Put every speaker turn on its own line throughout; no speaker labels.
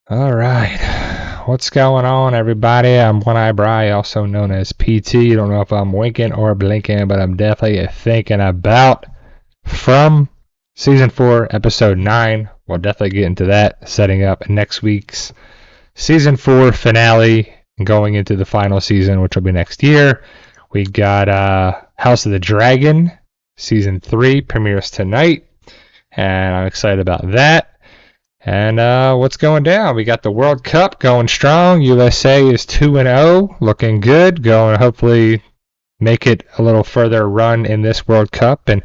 All right. What's going on, everybody? I'm One Eye Bry, also known as PT. Don't know if I'm winking or blinking, but I'm definitely thinking about from season 4, episode 9. We'll definitely get into that, setting up next week's season 4 finale and going into the final season, which will be next year. We got House of the Dragon, season 3 premieres tonight, and I'm excited about that. And what's going down? We got the World Cup going strong. USA is 2-0, looking good. Going to hopefully make it a little further run in this World Cup. And,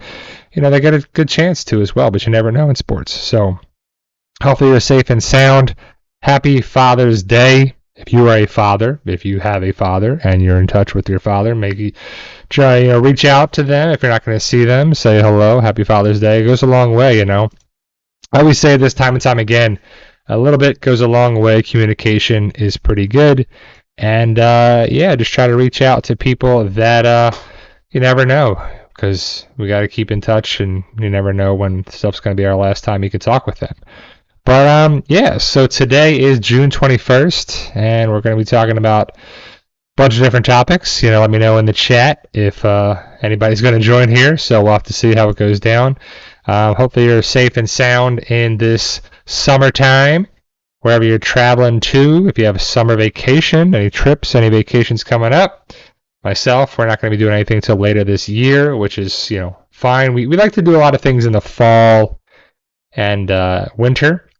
they got a good chance to as well, but you never know in sports. So hopefully you're safe and sound. Happy Father's Day. If you are a father, if you have a father and you're in touch with your father, maybe try, reach out to them. If you're not going to see them, say hello. Happy Father's Day. It goes a long way, I always say this time and time again, a little bit goes a long way. Communication is pretty good. And, just try to reach out to people that you never know, because we got to keep in touch, and you never know when stuff's going to be our last time you can talk with them. But, so today is June 21st, and we're going to be talking about a bunch of different topics. Let me know in the chat if anybody's going to join here, so we'll have to see how it goes down. Hopefully you're safe and sound in this summertime, wherever you're traveling to. If you have a summer vacation, any trips, any vacations coming up. Myself, we're not going to be doing anything until later this year, which is, fine. We like to do a lot of things in the fall and winter.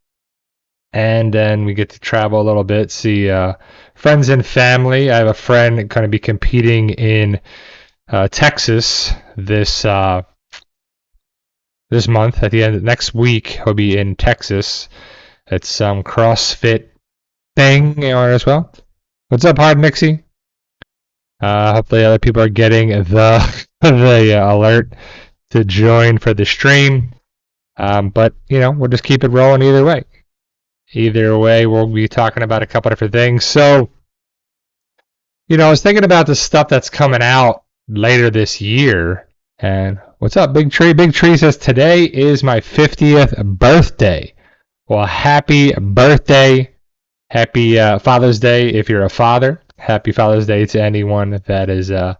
And then we get to travel a little bit, see friends and family. I have a friend going to be competing in Texas this month. At the end of next week, he'll be in Texas. It's some CrossFit thing as well. What's up, Hard Nixie? Hopefully other people are getting the alert to join for the stream. But we'll just keep it rolling either way. Either way, we'll be talking about a couple different things. So, I was thinking about the stuff that's coming out later this year. And what's up, Big Tree? Big Tree says, today is my 50th birthday. Well, happy birthday. Happy Father's Day if you're a father. Happy Father's Day to anyone that is a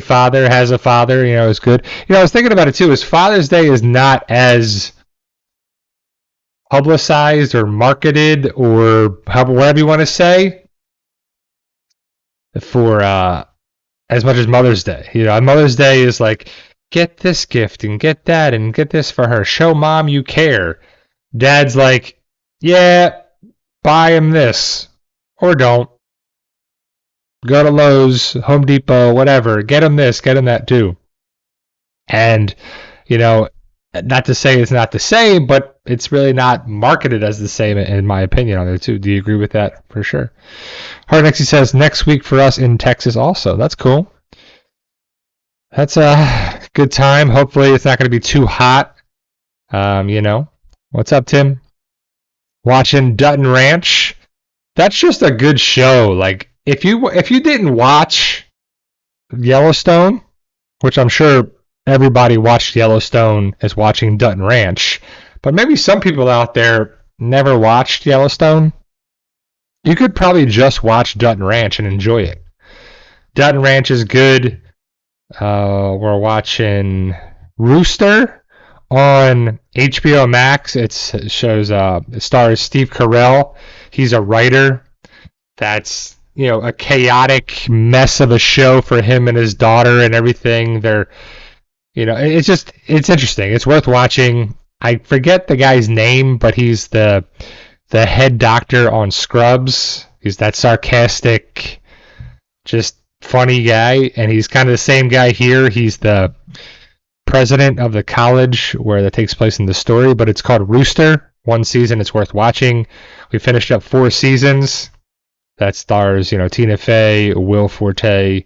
father, has a father, is good. I was thinking about it too, is Father's Day is not as publicized or marketed or whatever you want to say for as much as Mother's Day. Mother's Day is like, get this gift and get that and get this for her. Show mom you care. Dad's like, yeah, buy him this. Or don't. Go to Lowe's, Home Depot, whatever. Get him this, get him that too. And, not to say it's not the same, but it's really not marketed as the same in my opinion on there too. Do you agree with that? For sure. Hardnexy says next week for us in Texas also. That's cool. That's a good time. Hopefully it's not going to be too hot. What's up, Tim? Watching Dutton Ranch. That's just a good show. Like if you didn't watch Yellowstone, which I'm sure everybody watched Yellowstone as watching Dutton Ranch, but maybe some people out there never watched Yellowstone. You could probably just watch Dutton Ranch and enjoy it. Dutton Ranch is good. We're watching Rooster on HBO Max. It stars Steve Carell. He's a writer. That's a chaotic mess of a show for him and his daughter and everything. They're it's interesting. It's worth watching. I forget the guy's name, but he's the head doctor on Scrubs. He's that sarcastic, just funny guy, and he's kind of the same guy here. He's the president of the college where that takes place in the story, but it's called Rooster. One season, it's worth watching. We finished up 4 seasons. That stars, Tina Fey, Will Forte,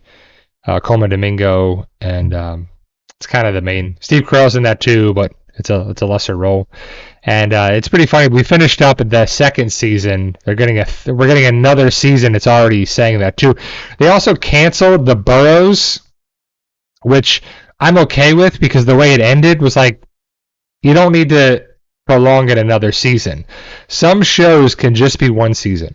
Coleman Domingo, and it's kind of the main. Steve Carell's in that too, but it's a lesser role. And it's pretty funny. We finished up the second season. We're getting another season. It's already saying that too. They also canceled The Burrows, which I'm okay with because the way it ended was like, you don't need to prolong it another season. Some shows can just be one season.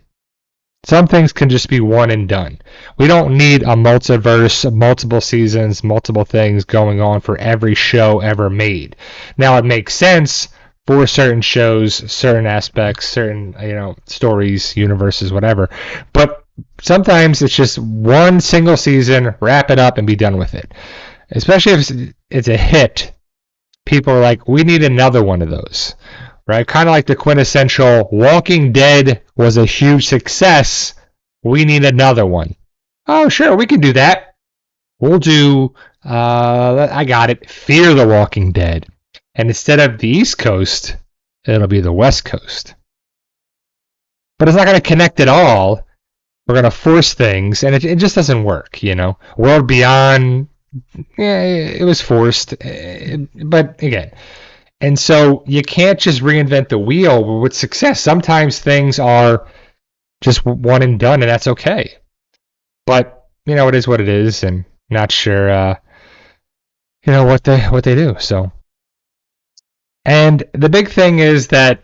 Some things can just be one and done. We don't need a multiverse, multiple seasons, multiple things going on for every show ever made. Now, it makes sense for certain shows, certain aspects, certain, stories, universes, whatever. But sometimes it's just one single season, wrap it up, and be done with it. Especially if it's a hit, people are like, we need another one of those. Right? Kind of like the quintessential Walking Dead was a huge success. We need another one. Oh, sure, we can do that. We'll do, I got it, Fear the Walking Dead. And instead of the East Coast, it'll be the West Coast. But it's not going to connect at all. We're going to force things, and it just doesn't work, World Beyond, it was forced. But again, and so you can't just reinvent the wheel with success. Sometimes things are just one and done, and that's okay. But, it is what it is, and not sure, what they do. So, and the big thing is that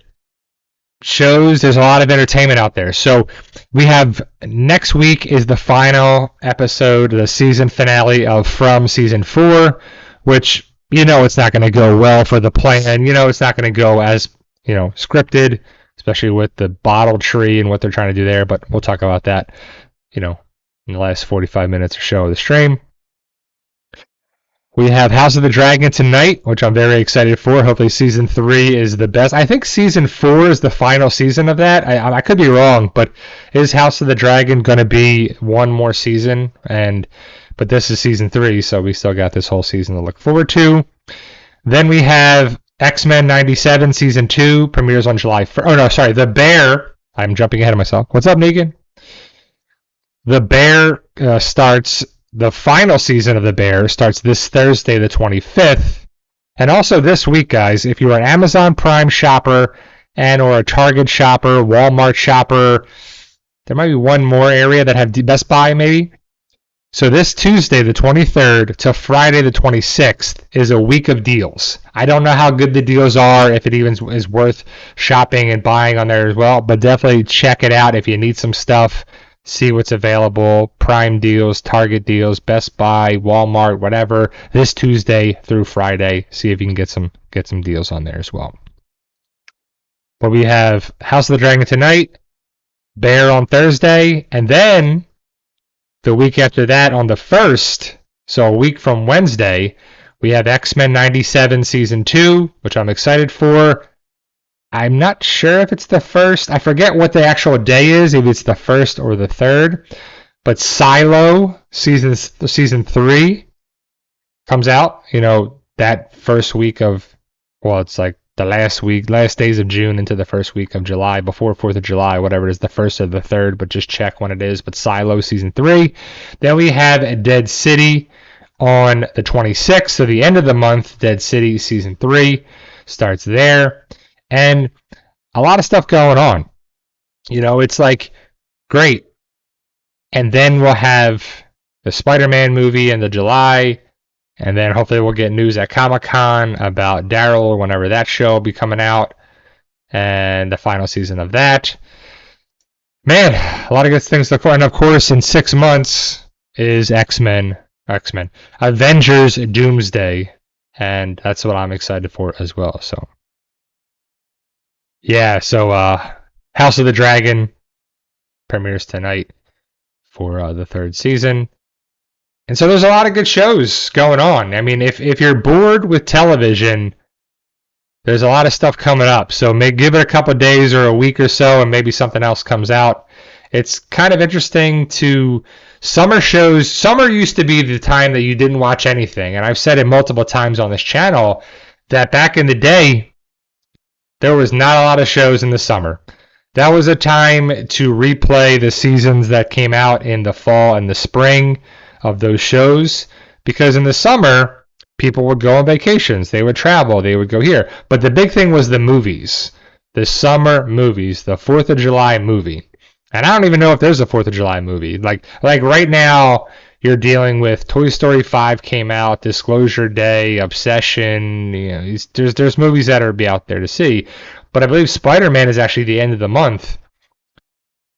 shows, there's a lot of entertainment out there. So we have next week is the final episode, the season finale of From Season 4, which it's not going to go well for the plan. It's not going to go as, scripted, especially with the bottle tree and what they're trying to do there. But we'll talk about that, in the last 45 minutes or so of the stream. We have House of the Dragon tonight, which I'm very excited for. Hopefully Season 3 is the best. I think Season 4 is the final season of that. I could be wrong, but is House of the Dragon going to be one more season? But this is Season 3, so we still got this whole season to look forward to. Then we have X-Men 97 Season 2, premieres on July 1st. Oh, no, sorry, The Bear. I'm jumping ahead of myself. What's up, Negan? The Bear starts... The final season of The Bear starts this Thursday, the 25th. And also this week, guys, if you're an Amazon Prime shopper and or a Target shopper, Walmart shopper, there might be one more area that have Best Buy, maybe. So this Tuesday, the 23rd, to Friday, the 26th, is a week of deals. I don't know how good the deals are, if it even is worth shopping and buying on there as well, but definitely check it out if you need some stuff. See what's available, Prime deals, Target deals, Best Buy, Walmart, whatever, this Tuesday through Friday. See if you can get some deals on there as well. But we have House of the Dragon tonight, Bear on Thursday, and then the week after that on the 1st, so a week from Wednesday, we have X-Men 97 Season 2, which I'm excited for. I'm not sure if it's the 1st. I forget what the actual day is, if it's the 1st or the 3rd. But Silo, season 3, comes out, that first week of, it's like the last days of June into the first week of July, before 4th of July, whatever it is, the 1st or the 3rd, but just check when it is. But Silo, season 3. Then we have Dead City on the 26th, so the end of the month, Dead City, season 3 starts there. And a lot of stuff going on. It's like, great. And then we'll have the Spider-Man movie in the July. And then hopefully we'll get news at Comic-Con about Daryl or whenever that show will be coming out. And the final season of that. Man, a lot of good things to look for. And of course, in 6 months is Avengers Doomsday. And that's what I'm excited for as well. So. Yeah, so House of the Dragon premieres tonight for the 3rd season. And so there's a lot of good shows going on. I mean, if you're bored with television, there's a lot of stuff coming up. So give it a couple of days or a week or so and maybe something else comes out. It's kind of interesting to summer shows. Summer used to be the time that you didn't watch anything. And I've said it multiple times on this channel that back in the day, there was not a lot of shows in the summer. That was a time to replay the seasons that came out in the fall and the spring of those shows. Because in the summer, people would go on vacations. They would travel. They would go here. But the big thing was the movies. The summer movies. The 4th of July movie. And I don't even know if there's a 4th of July movie. Like right now, you're dealing with Toy Story 5 came out, Disclosure Day, Obsession. You know, there's movies that are be out there to see. But I believe Spider-Man is actually the end of the month.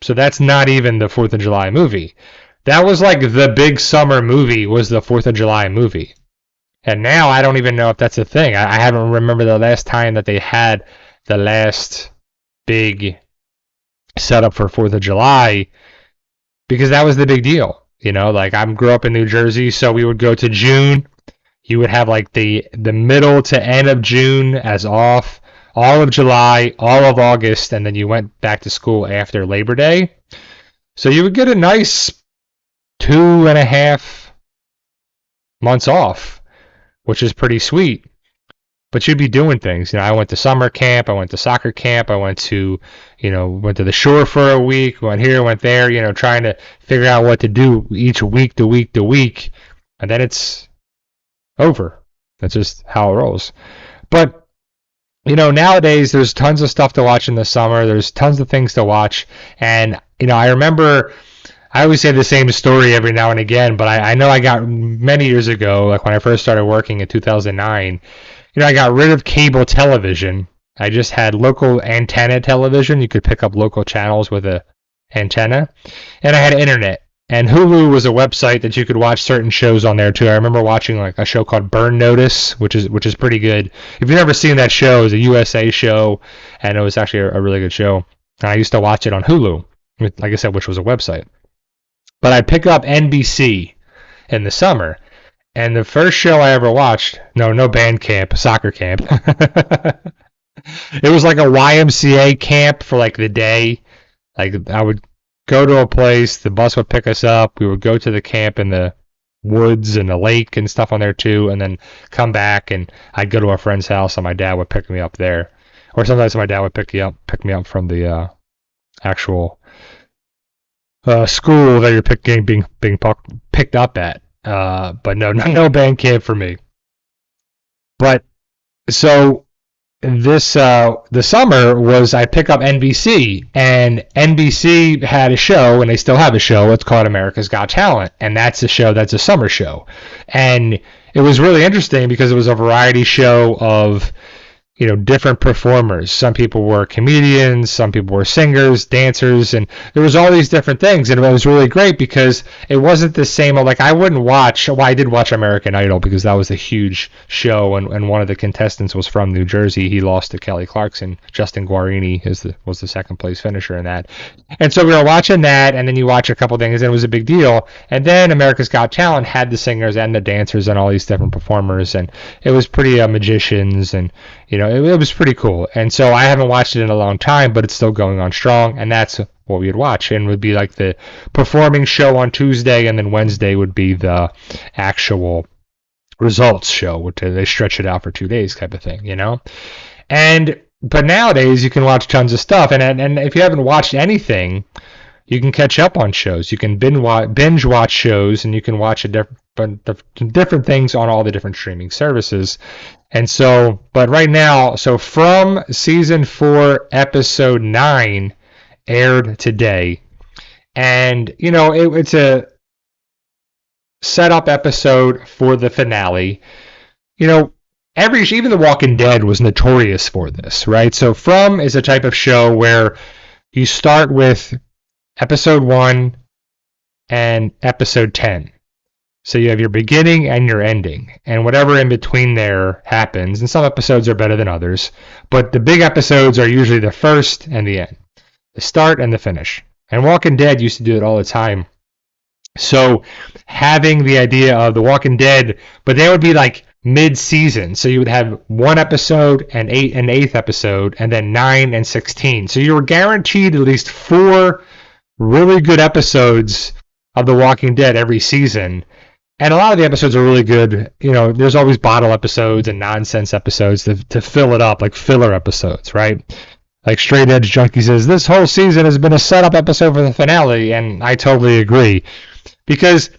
So that's not even the 4th of July movie. That was like the big summer movie was the 4th of July movie. And now I don't even know if that's a thing. I haven't remembered the last time that they had the last big setup for 4th of July, because that was the big deal. You know, like I grew up in New Jersey, so we would go to June. You would have like the middle to end of June as off, all of July, all of August, and then you went back to school after Labor Day. So you would get a nice 2.5 months off, which is pretty sweet. But you'd be doing things. You know, I went to summer camp, I went to soccer camp, I went to the shore for a week, went here, went there, you know, trying to figure out what to do each week to week to week. And then it's over. That's just how it rolls. But, you know, nowadays there's tons of stuff to watch in the summer. There's tons of things to watch. And, you know, I remember, I always say the same story every now and again, but I know I got many years ago, like when I first started working in 2009, you know, I got rid of cable television. I just had local antenna television. You could pick up local channels with a antenna. And I had internet. And Hulu was a website that you could watch certain shows on there too. I remember watching like a show called Burn Notice, which is pretty good. If you've never seen that show, it was a USA show, and it was actually a really good show. And I used to watch it on Hulu, like I said, which was a website. But I'd pick up NBC in the summer. And the first show I ever watched, no band camp, soccer camp. It was like a YMCA camp for like the day. Like I would go to a place, the bus would pick us up, we would go to the camp in the woods and the lake and stuff on there too, and then come back, and I'd go to a friend's house and my dad would pick me up there. Or sometimes my dad would pick me up from the actual school that you're being picked up at. But no band camp for me. But so this the summer was I pick up NBC, and NBC had a show, and they still have a show. It's called America's Got Talent, and that's a show that's a summer show, and it was really interesting because it was a variety show of, you know, different performers. Some people were comedians, some people were singers, dancers, and there was all these different things. And it was really great because it wasn't the same. Like I wouldn't watch. Well, I did watch American Idol because that was a huge show, and one of the contestants was from New Jersey. He lost to Kelly Clarkson. Justin Guarini was the second place finisher in that. And so we were watching that, and then you watch a couple things, and it was a big deal. And then America's Got Talent had the singers and the dancers and all these different performers, and it was pretty magicians, and you know, it was pretty cool. And so I haven't watched it in a long time, but it's still going on strong, and that's what we would watch. And it would be like the performing show on Tuesday, and then Wednesday would be the actual results show, which they stretch it out for 2 days type of thing, you know? But nowadays you can watch tons of stuff, and if you haven't watched anything, you can catch up on shows. You can binge watch shows, and you can watch different things on all the different streaming services. And so, but right now, so from season 4, episode 9 aired today. And, you know, it's a setup episode for the finale. You know, even The Walking Dead was notorious for this, right? So From is a type of show where you start with episode 1 and episode 10. So you have your beginning and your ending, and whatever in between there happens. And some episodes are better than others, but the big episodes are usually the first and the end, the start and the finish. And Walking Dead used to do it all the time. So having the idea of The Walking Dead, but they would be like mid-season. So you would have 1 episode and an 8th episode, and then 9 and 16. So you were guaranteed at least 4 really good episodes of The Walking Dead every season. And a lot of the episodes are really good. You know, there's always bottle episodes and nonsense episodes to fill it up, like filler episodes, right? Like Straight Edge Junkie says, this whole season has been a setup episode for the finale, and I totally agree. Because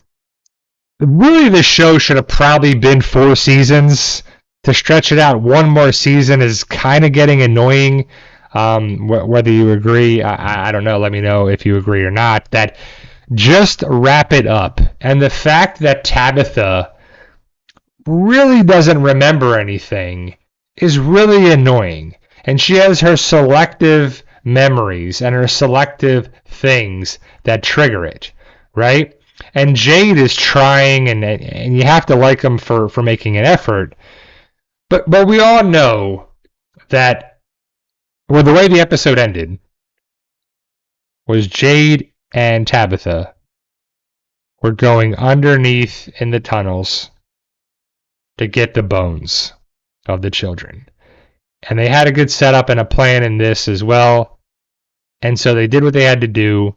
really this show should have probably been 4 seasons. To stretch it out 1 more season is kind of getting annoying. Whether you agree, I don't know. Let me know if you agree or not. That just wrap it up. And the fact that Tabitha really doesn't remember anything is really annoying. And she has her selective memories and her selective things that trigger it, right? And Jade is trying, and you have to like him for making an effort. But we all know that, well, the way the episode ended was Jade and Tabitha were going underneath in the tunnels to get the bones of the children. And they had a good setup and a plan in this as well. And so they did what they had to do,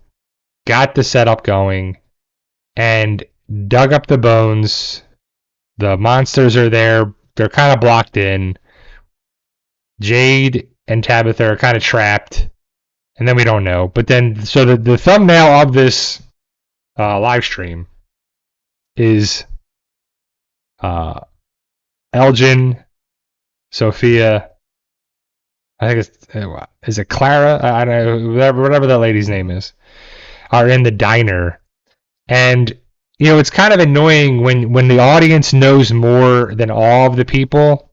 got the setup going, and dug up the bones. The monsters are there. They're kind of blocked in. Jade and Tabitha are kind of trapped. And then we don't know. But then, so the thumbnail of this live stream is Elgin, Sophia, I think is it Clara? I don't know, whatever that lady's name is, are in the diner. And, you know, it's kind of annoying when the audience knows more than all of the people,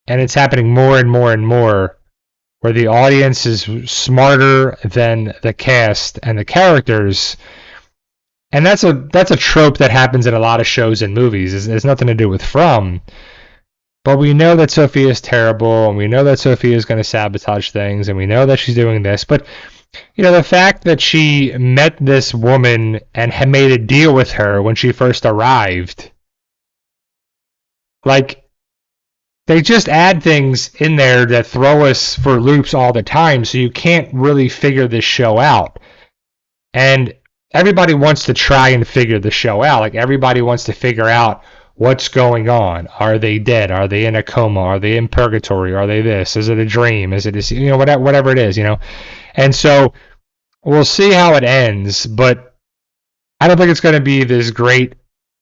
and it's happening more and more and more, where the audience is smarter than the cast and the characters. And that's a trope that happens in a lot of shows and movies. It's nothing to do with From. But we know that Sophia is terrible, and we know that Sophia is going to sabotage things, and we know that she's doing this. But, you know, the fact that she met this woman and had made a deal with her when she first arrived, like, they just add things in there that throw us for loops all the time, so you can't really figure this show out. And everybody wants to try and figure the show out. Like, everybody wants to figure out what's going on. Are they dead? Are they in a coma? Are they in purgatory? Are they this? Is it a dream? Is it a, you know, whatever it is, you know? And so we'll see how it ends, but I don't think it's going to be this great,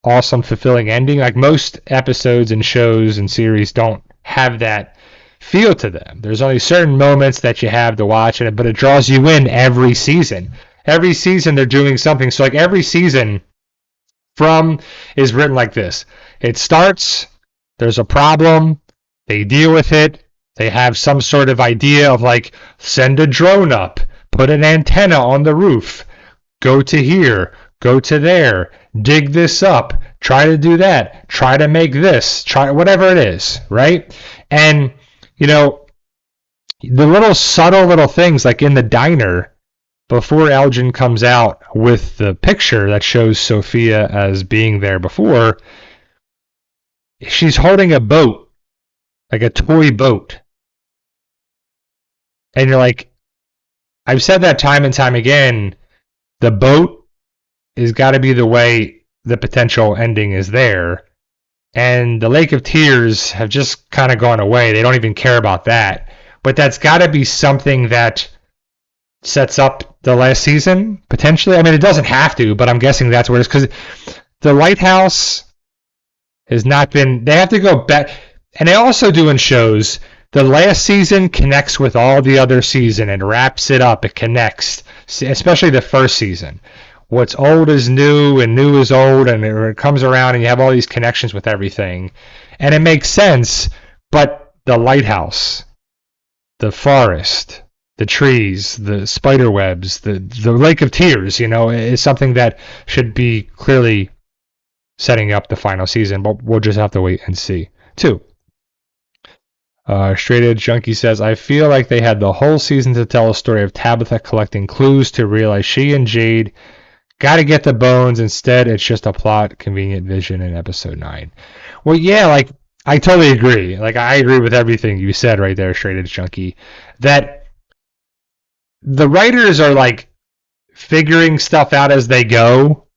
awesome, fulfilling ending. Like, most episodes and shows and series don't have that feel to them. There's only certain moments that you have to watch it, but it draws you in every season. Every season they're doing something. So like every season From is written like this. It starts, there's a problem, they deal with it, they have some sort of idea of like, send a drone up, put an antenna on the roof, go to here, go to there, dig this up, try to do that, try to make this, try whatever it is, right? And, you know, the little subtle little things like in the diner, before Elgin comes out with the picture that shows Sophia as being there before, she's holding a boat, like a toy boat. And you're like, I've said that time and time again, the boat has got to be the way the potential ending is there. And the Lake of Tears have just kind of gone away. They don't even care about that. But that's got to be something that sets up the last season, potentially. I mean, it doesn't have to, but I'm guessing that's where it is, because the lighthouse has not been, they have to go back, and they also do in shows, the last season connects with all the other season and wraps it up, it connects, especially the first season. What's old is new, and new is old, and it comes around, and you have all these connections with everything, and it makes sense, but the lighthouse, the forest, the trees, the spider webs, the Lake of Tears, you know, is something that should be clearly setting up the final season, but we'll just have to wait and see. 2. Straight Edge Junkie says, I feel like they had the whole season to tell a story of Tabitha collecting clues to realize she and Jade got to get the bones. Instead, it's just a plot, convenient vision in episode 9. Well, yeah, like, I totally agree. Like, I agree with everything you said right there, Straight Edge Junkie, that the writers are like figuring stuff out as they go,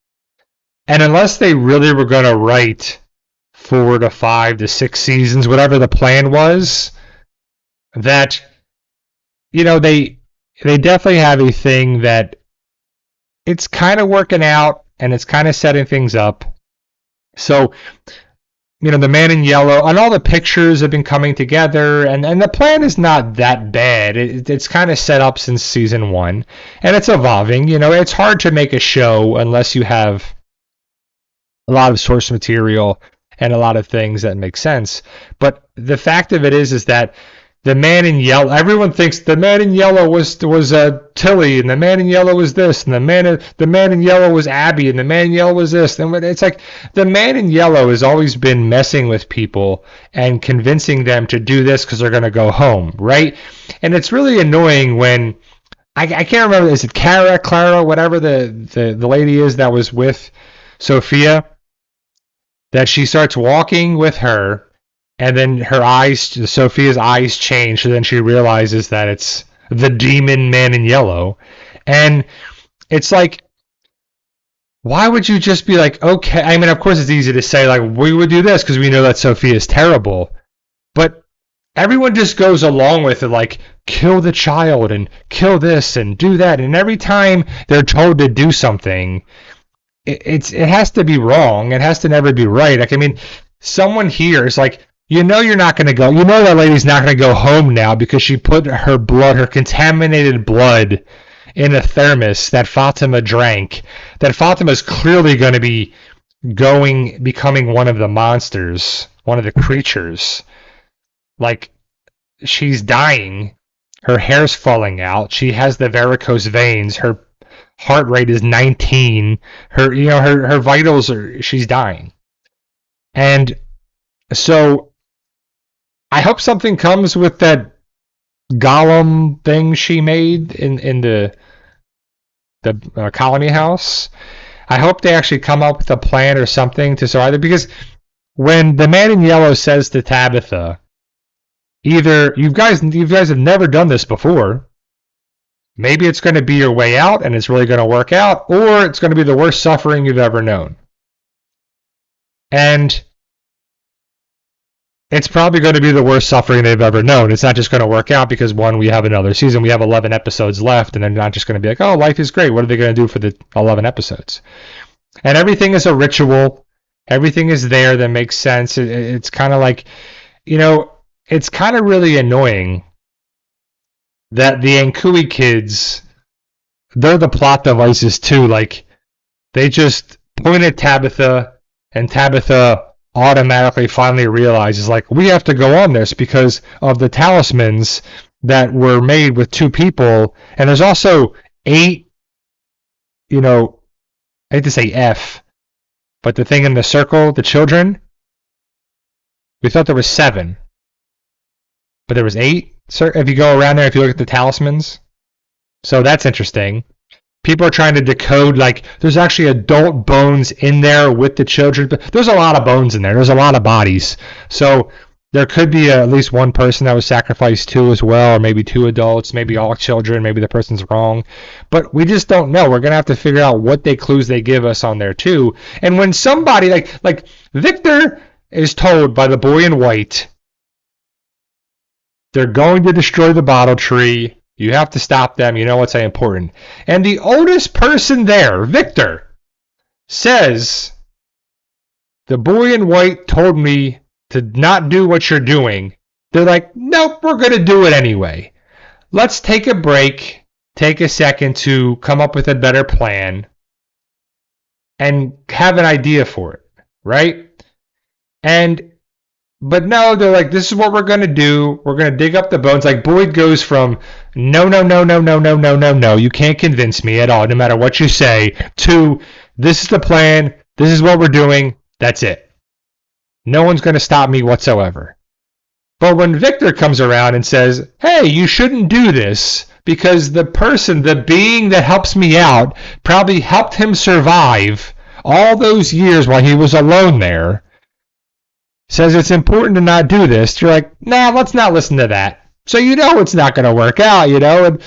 and unless they really were going to write 4 to 5 to 6 seasons, whatever the plan was, that, you know, they definitely have a thing that it's kind of working out and it's kind of setting things up. So the man in yellow, and all the pictures have been coming together, and the plan is not that bad. It's kind of set up since season 1, and it's evolving. It's hard to make a show unless you have a lot of source material and a lot of things that make sense. But the fact of it is that the man in yellow, everyone thinks the man in yellow was Tilly, and the man in yellow was this, and the man in yellow was Abby, and the man in yellow was this. And it's like the man in yellow has always been messing with people and convincing them to do this because they're going to go home, right? And it's really annoying when I can't remember, is it Clara, whatever the lady is that was with Sophia, that she starts walking with her. And then Sophia's eyes change, so then she realizes that it's the demon man in yellow. And it's like, why would you just be like, okay, I mean, of course it's easy to say, like, we would do this because we know that Sophia is terrible. But everyone just goes along with it, like, kill the child and kill this and do that. And every time they're told to do something, it has to be wrong. It has to never be right. Like, I mean, someone here is like, you're not going to go. That lady's not going to go home now because she put her contaminated blood in a thermos that Fatima drank. That Fatima's clearly going to be becoming one of the monsters, one of the creatures. Like, she's dying. Her hair's falling out. She has the varicose veins. Her heart rate is 19. Her vitals she's dying. And so I hope something comes with that golem thing she made in the colony house. I hope they actually come up with a plan or something to survive it, because when the man in yellow says to Tabitha, either you guys have never done this before, maybe it's going to be your way out and it's really going to work out, or it's going to be the worst suffering you've ever known. And it's probably going to be the worst suffering they've ever known. It's not just going to work out because, one, we have another season. We have 11 episodes left, and they're not just going to be like, oh, life is great. What are they going to do for the 11 episodes? And everything is a ritual. Everything is there that makes sense. It's kind of like, it's kind of really annoying that the Ankui kids, they're the plot devices too. Like, they just point at Tabitha, and Tabitha automatically finally realizes, like, we have to go on this because of the talismans that were made with 2 people. And there's also 8, I hate to say F, but the thing in the circle, the children, we thought there was 7, but there was 8. Sir, if you go around there, if you look at the talismans, so that's interesting. People are trying to decode, like, there's actually adult bones in there with the children, but there's a lot of bones in there. There's a lot of bodies. So there could be at least one person that was sacrificed too as well, or maybe 2 adults, maybe all children, maybe the person's wrong. But we just don't know. We're going to have to figure out what clues they give us on there too. And when somebody, like Victor is told by the boy in white, they're going to destroy the bottle tree. You have to stop them. It's important. And the oldest person there, Victor, says, the boy in white told me to not do what you're doing. They're like, nope, we're going to do it anyway. Let's take a break, take a second to come up with a better plan, and have an idea for it, right? But no, they're like, this is what we're going to do. We're going to dig up the bones. Like, Boyd goes from, no, you can't convince me at all, no matter what you say, to, this is the plan, this is what we're doing, that's it. No one's going to stop me whatsoever. But when Victor comes around and says, hey, you shouldn't do this, because the being that helps me out probably helped him survive all those years while he was alone there, says it's important to not do this, you're like, nah, let's not listen to that. So it's not going to work out, And,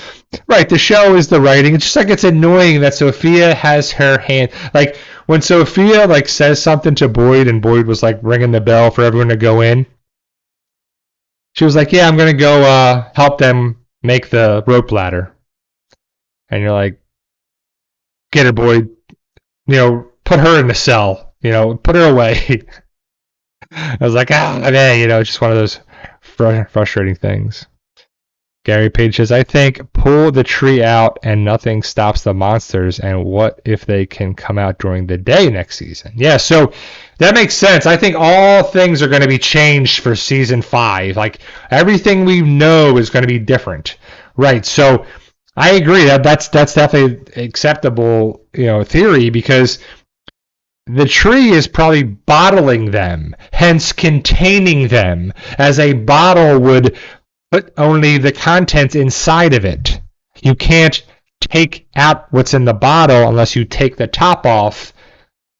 right, the show is the writing. It's just like, it's annoying that Sophia has her hand. Like, when Sophia, says something to Boyd, and Boyd was, ringing the bell for everyone to go in, she was like, yeah, I'm going to go help them make the rope ladder. And you're like, get her, Boyd. Put her in the cell. Put her away. I was like, man, it's just one of those frustrating things. Gary Page says, I think pull the tree out and nothing stops the monsters. And what if they can come out during the day next season? Yeah, so that makes sense. I think all things are going to be changed for season 5. Like everything we know is going to be different. Right. So I agree that's definitely acceptable, theory, because the tree is probably bottling them, hence containing them, as a bottle would put only the contents inside of it. You can't take out what's in the bottle unless you take the top off,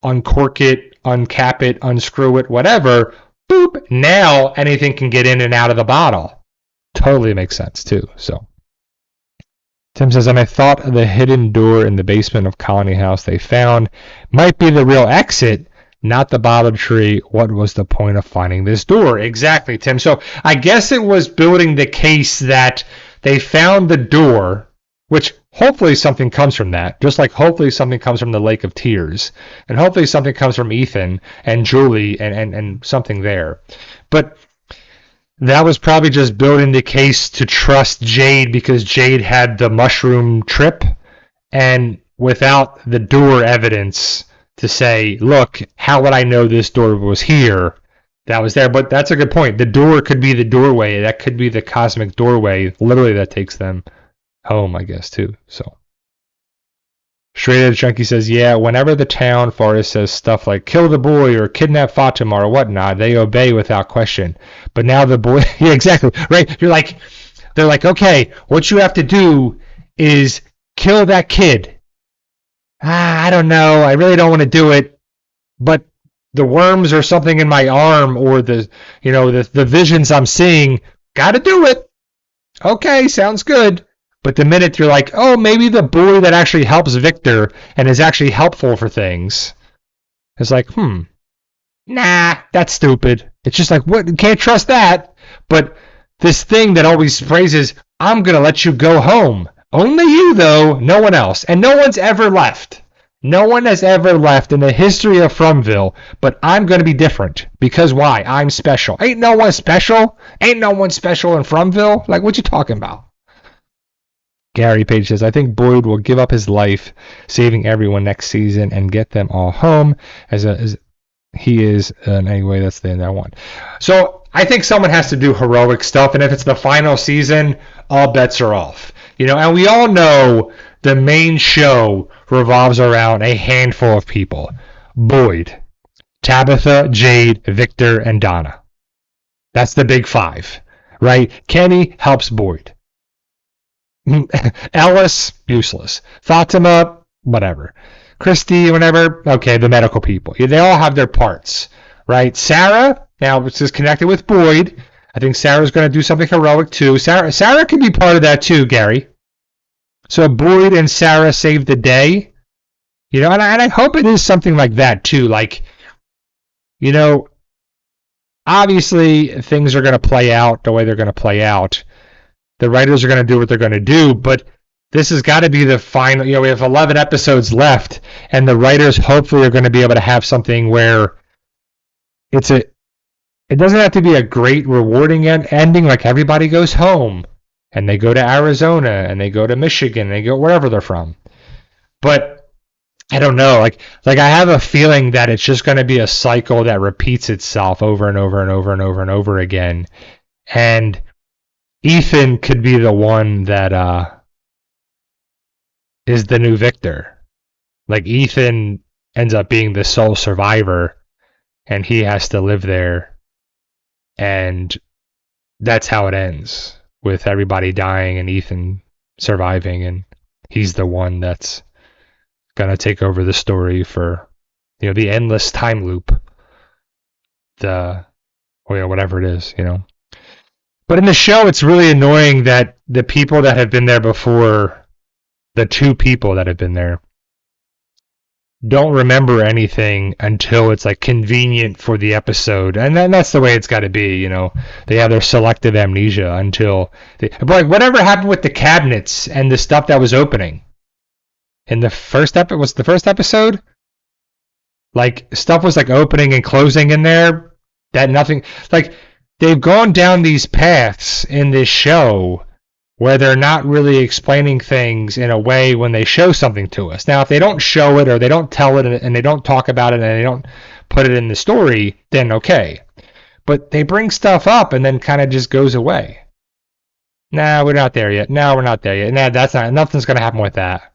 uncork it, uncap it, unscrew it, whatever. Boop! Now anything can get in and out of the bottle. Totally makes sense too. So Tim says, and I thought the hidden door in the basement of Colony House they found might be the real exit, not the bottled tree. What was the point of finding this door? Exactly, Tim. So I guess it was building the case that they found the door, which hopefully something comes from that, just like hopefully something comes from the Lake of Tears, and hopefully something comes from Ethan and Julie and something there. But that was probably just building the case to trust Jade because Jade had the mushroom trip, and without the door evidence to say, look, how would I know this door was here? That was there. But that's a good point. The door could be the doorway. That could be the cosmic doorway, literally, that takes them home, I guess, too. So Straight Edge Junkie says, yeah, whenever the town forest says stuff like kill the boy or kidnap Fatima or whatnot, they obey without question. But now the boy, yeah, exactly, right? They're like, okay, what you have to do is kill that kid. I don't know. I really don't want to do it. But the worms or something in my arm or the visions I'm seeing, got to do it. Okay, sounds good. But the minute you're like, oh, maybe the boy that actually helps Victor and is actually helpful for things, it's like, nah, that's stupid. It's just like, what? Can't trust that. But this thing that always phrases, I'm going to let you go home. Only you, though, no one else. And no one's ever left. No one has ever left in the history of Fromville, but I'm going to be different. Because why? I'm special. Ain't no one special? Ain't no one special in Fromville? Like, what you talking about? Gary Page says, I think Boyd will give up his life saving everyone next season and get them all home as he is. Anyway, that's the end I want. So I think someone has to do heroic stuff, and if it's the final season, all bets are off. And we all know the main show revolves around a handful of people. Boyd, Tabitha, Jade, Victor, and Donna. That's the big 5, right? Kenny helps Boyd. Ellis, useless. Fatima, whatever. Christy, whatever. Okay, the medical people. They all have their parts, right? Sarah, now this is connected with Boyd. I think Sarah's going to do something heroic too. Sarah can be part of that too, Gary. So Boyd and Sarah save the day. And I hope it is something like that too. Like, obviously things are going to play out the way they're going to play out. The writers are going to do what they're going to do, but this has got to be the final. We have 11 episodes left, and the writers hopefully are going to be able to have something where it doesn't have to be a great, rewarding ending. Like everybody goes home, and they go to Arizona, and they go to Michigan, they go wherever they're from. But I don't know. Like I have a feeling that it's just going to be a cycle that repeats itself over and over and over and over and over again, and Ethan could be the one that is the new Victor. Like Ethan ends up being the sole survivor, and he has to live there, and that's how it ends, with everybody dying and Ethan surviving, and he's the one that's gonna take over the story for the endless time loop, whatever it is, But in the show, it's really annoying that the people that have been there before, the 2 people that have been there, don't remember anything until it's like convenient for the episode. And then that's the way it's got to be, They have their selective amnesia until but like whatever happened with the cabinets and the stuff that was opening in the first episode, like stuff was like opening and closing in there. That nothing, like, they've gone down these paths in this show where they're not really explaining things in a way when they show something to us. Now, if they don't show it or they don't tell it and they don't talk about it and they don't put it in the story, then okay. But they bring stuff up and then kind of just goes away. Nah, we're not there yet. No, we're not there yet. Nah, nothing's going to happen with that.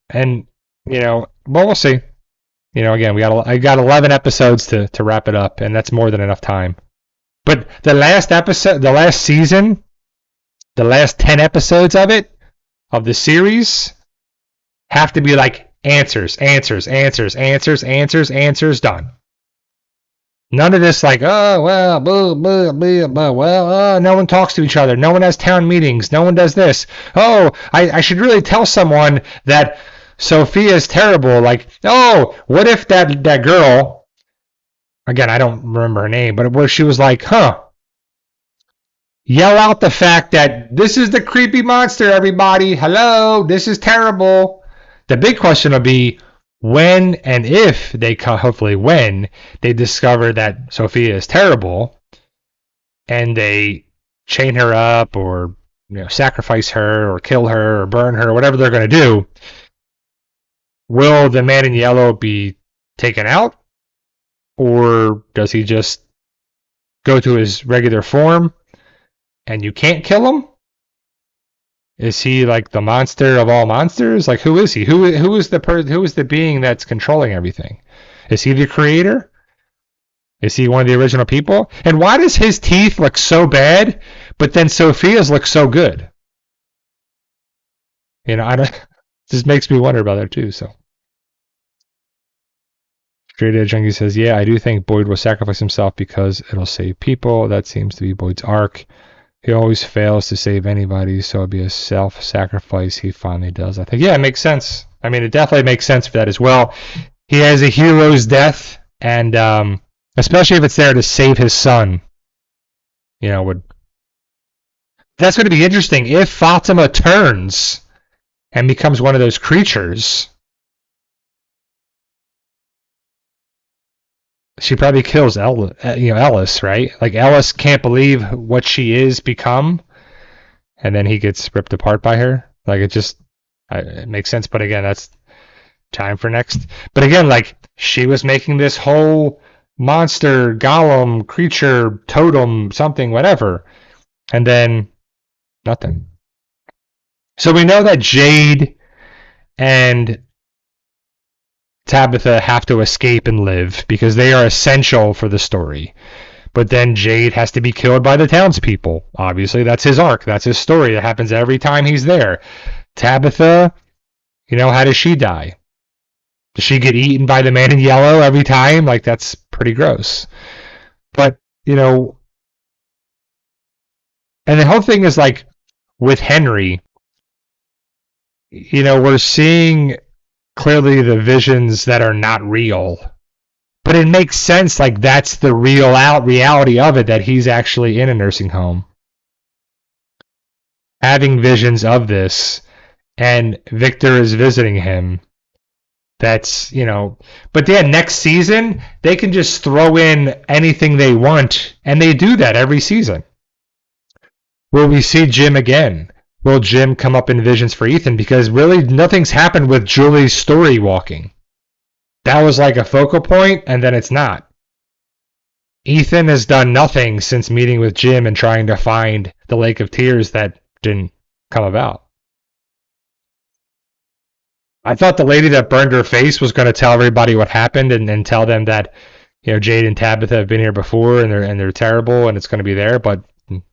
And, well, we'll see. Again, I got 11 episodes to wrap it up, and that's more than enough time. But the last episode, the last season, the last 10 episodes of the series, have to be like answers, done. None of this like, oh, well, blah, blah, blah, blah, well, no one talks to each other. No one has town meetings. No one does this. Oh, I should really tell someone that Sophia is terrible. Like, oh, what if that girl, again, I don't remember her name, but where she was like, yell out the fact that this is the creepy monster, everybody. Hello, this is terrible. The big question will be when and if they, hopefully when, they discover that Sophia is terrible and they chain her up or sacrifice her or kill her or burn her or whatever they're going to do, will the man in yellow be taken out? Or does he just go to his regular form and you can't kill him? Is he like the monster of all monsters? Like, who is he? Who is the being that's controlling everything? Is he the creator? Is he one of the original people? And why does his teeth look so bad, but then Sophia's look so good? Just makes me wonder about that too. So, Straight Edge Junkie says, yeah, I do think Boyd will sacrifice himself because it'll save people. That seems to be Boyd's arc. He always fails to save anybody, so it'd be a self-sacrifice he finally does. I think, yeah, it makes sense. I mean, it definitely makes sense for that as well. He has a hero's death, and especially if it's there to save his son, that's going to be interesting. If Fatima turns and becomes one of those creatures, she probably kills Ellis, right? Like, Ellis can't believe what she is become, and then he gets ripped apart by her. Like, it makes sense, but again, that's time for next. But again, like, she was making this whole monster, golem, creature, totem, something, whatever, and then nothing. So we know that Jade and Tabitha have to escape and live because they are essential for the story. But then Jade has to be killed by the townspeople. Obviously, that's his arc. That's his story. That happens every time he's there. Tabitha, how does she die? Does she get eaten by the man in yellow every time? Like, that's pretty gross. But, and the whole thing is like, with Henry, we're seeing clearly the visions that are not real, but it makes sense. Like, that's the reality of it, that he's actually in a nursing home having visions of this, and Victor is visiting him. That's, but then next season they can just throw in anything they want, and they do that every season. Will we see Jim again? Will Jim come up in visions for Ethan? Because really nothing's happened with Julie's story walking. That was like a focal point, and then it's not. Ethan has done nothing since meeting with Jim and trying to find the Lake of Tears that didn't come about. I thought the lady that burned her face was going to tell everybody what happened and tell them that, Jade and Tabitha have been here before and they're terrible and it's going to be there, but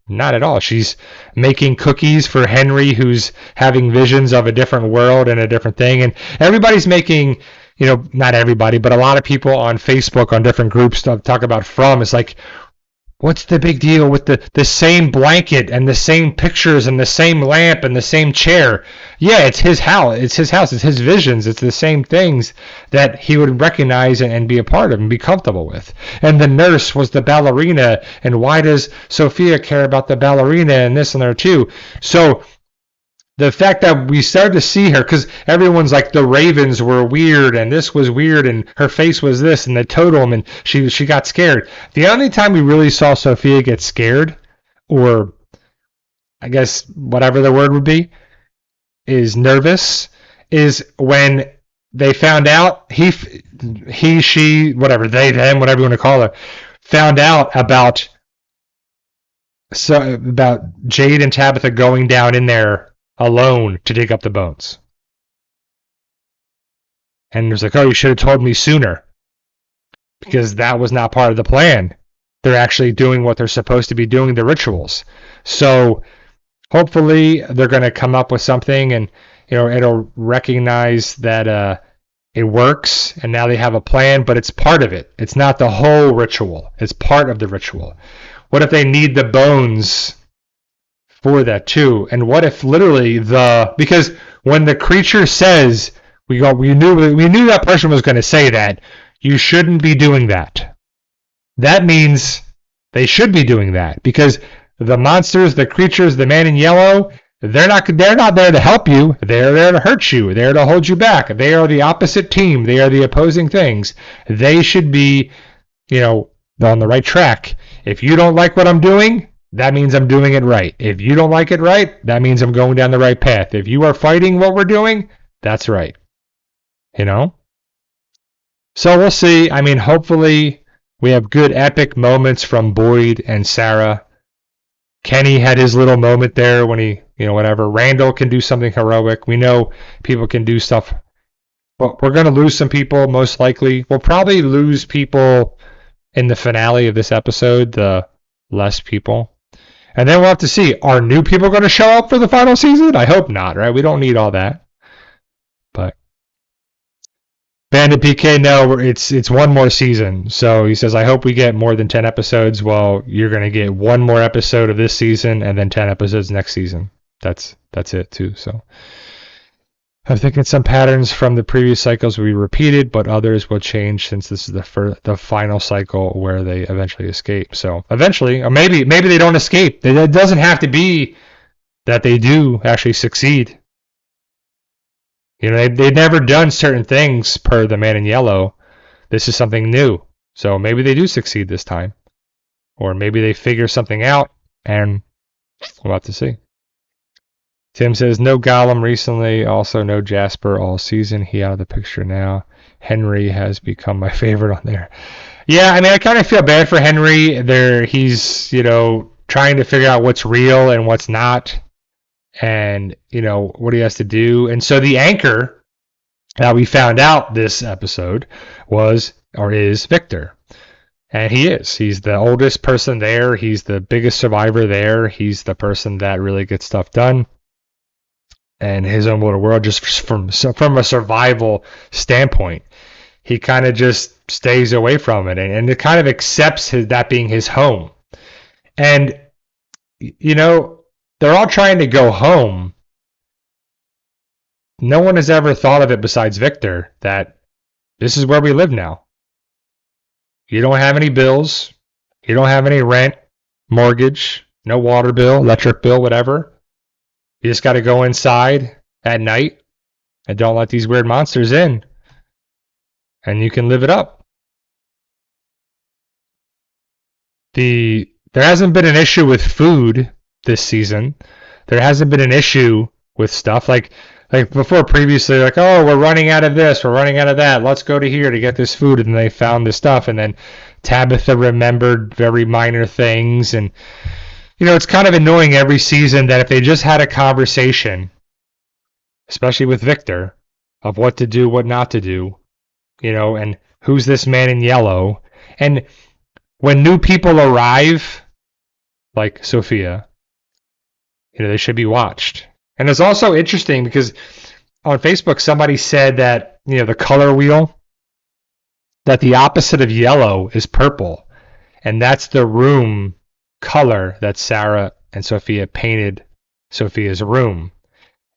not at all. She's making cookies for Henry, who's having visions of a different world and a different thing. And everybody's making, not everybody, but a lot of people on Facebook, on different groups, talk about From. It's like, what's the big deal with the same blanket and the same pictures and the same lamp and the same chair? Yeah, it's his house. It's his visions. It's the same things that he would recognize and be a part of and be comfortable with. And the nurse was the ballerina. And why does Sophia care about the ballerina and this and there too? So the fact that we started to see her, because everyone's like, the ravens were weird, and this was weird, and her face was this, and the totem, and she got scared. The only time we really saw Sophia get scared, or I guess whatever the word would be, is nervous, is when they found out, she, whatever, they, them, whatever you want to call her, found out about Jade and Tabitha going down in there alone to dig up the bones. And it was like, oh, you should have told me sooner. Because that was not part of the plan. They're actually doing what they're supposed to be doing, the rituals. So hopefully they're going to come up with something, and it'll recognize that it works, and now they have a plan, but it's part of it. It's not the whole ritual. It's part of the ritual. What if they need the bones for that too? And what if literally because when the creature says, we knew that person was going to say that, you shouldn't be doing that. That means they should be doing that, because the monsters, the creatures, the man in yellow, they're not there to help you. They're there to hurt you. They're there to hold you back. They are the opposite team. They are the opposing things. They should be, on the right track. If you don't like what I'm doing, that means I'm doing it right. If you don't like it right, that means I'm going down the right path. If you are fighting what we're doing, that's right. So we'll see. I mean, hopefully we have good epic moments from Boyd and Sarah. Kenny had his little moment there when he, whatever. Randall can do something heroic. We know people can do stuff. But we're going to lose some people, most likely. We'll probably lose people in the finale of this episode, the less people. And then we'll have to see, are new people going to show up for the final season? I hope not, right? We don't need all that. But Bandit PK, no, it's one more season. So he says, I hope we get more than 10 episodes. Well, you're going to get one more episode of this season and then 10 episodes next season. That's it too. So I'm thinking some patterns from the previous cycles will be repeated, but others will change since this is the final cycle where they eventually escape. So eventually, or maybe they don't escape. It doesn't have to be that they do actually succeed. They've never done certain things per the Man in Yellow. This is something new. So maybe they do succeed this time. Or maybe they figure something out, and we'll have to see. Tim says, no Gollum recently, also no Jasper all season. He out of the picture now. Henry has become my favorite on there. Yeah, I mean, I kind of feel bad for Henry. He's, trying to figure out what's real and what's not, and, what he has to do. And so the anchor that we found out this episode is Victor. And he is. He's the oldest person there. He's the biggest survivor there. He's the person that really gets stuff done. And his own little world, just from a survival standpoint, he kind of just stays away from it, and it kind of accepts that being his home. And they're all trying to go home. No one has ever thought of it besides Victor, that this is where we live now. You don't have any bills. You don't have any rent, mortgage, no water bill, electric bill, whatever. You just got to go inside at night and don't let these weird monsters in. And you can live it up. There hasn't been an issue with food this season. There hasn't been an issue with stuff like before previously, like, oh, we're running out of this, we're running out of that, let's go to here to get this food, and they found this stuff, and then Tabitha remembered very minor things, and it's kind of annoying every season that if they just had a conversation, especially with Victor, of what to do, what not to do, and who's this man in yellow, and when new people arrive, like Sophia, they should be watched. And it's also interesting because on Facebook somebody said that, the color wheel, that the opposite of yellow is purple. And that's the room color that Sarah and Sophia painted Sophia's room.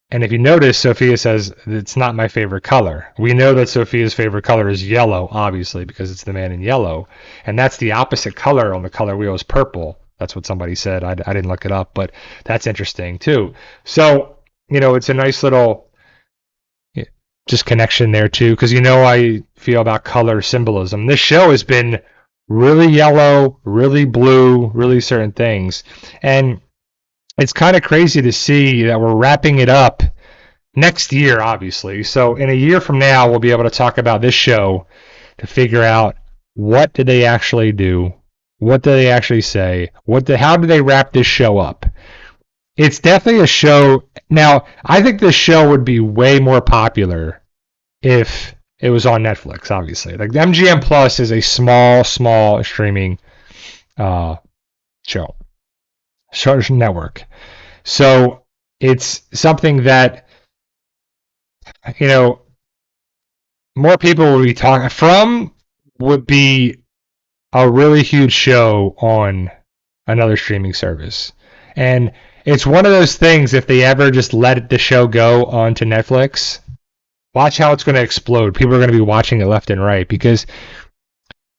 And if you notice, Sophia says, it's not my favorite color. We know that Sophia's favorite color is yellow, obviously, because it's the man in yellow. And that's the opposite color on the color wheel is purple. That's what somebody said. I didn't look it up, but that's interesting too. So, it's a nice little just connection there too, because I feel about color symbolism. This show has been really yellow, really blue, really certain things. And it's kind of crazy to see that we're wrapping it up next year, obviously. So in a year from now, we'll be able to talk about this show to figure out what did they actually do? What do they actually say? How do they wrap this show up? It's definitely a show. Now, I think this show would be way more popular if it was on Netflix, obviously. Like MGM Plus is a small streaming show network. So it's something that more people would be talking from. Would be a really huge show on another streaming service. And it's one of those things, if they ever just let the show go onto Netflix, watch how it's going to explode. People are going to be watching it left and right, because